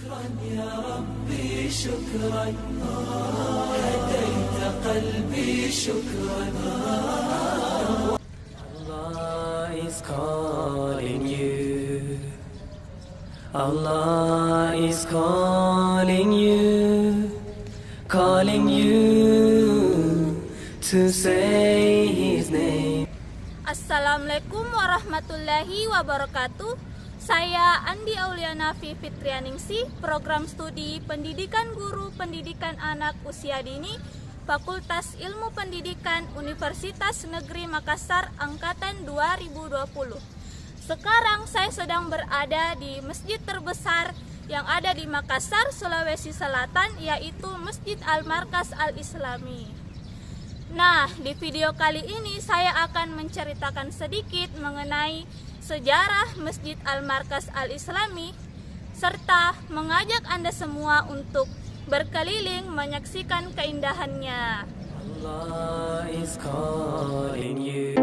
شكرا يا ربي شكرا هديت قلبي شكرا Allah is calling you. Allah is calling you, calling you to say His name. Assalamualaikum warahmatullahi wabarakatuh. Saya Andi Auliana Fitrianingsih, Program Studi Pendidikan Guru Pendidikan Anak Usia Dini, Fakultas Ilmu Pendidikan Universitas Negeri Makassar Angkatan 2020. Sekarang saya sedang berada di masjid terbesar yang ada di Makassar, Sulawesi Selatan, yaitu Masjid Al-Markas Al-Islami. Nah, di video kali ini saya akan menceritakan sedikit mengenai sejarah Masjid Al-Markas Al-Islami serta mengajak Anda semua untuk berkeliling menyaksikan keindahannya. Allah is calling you.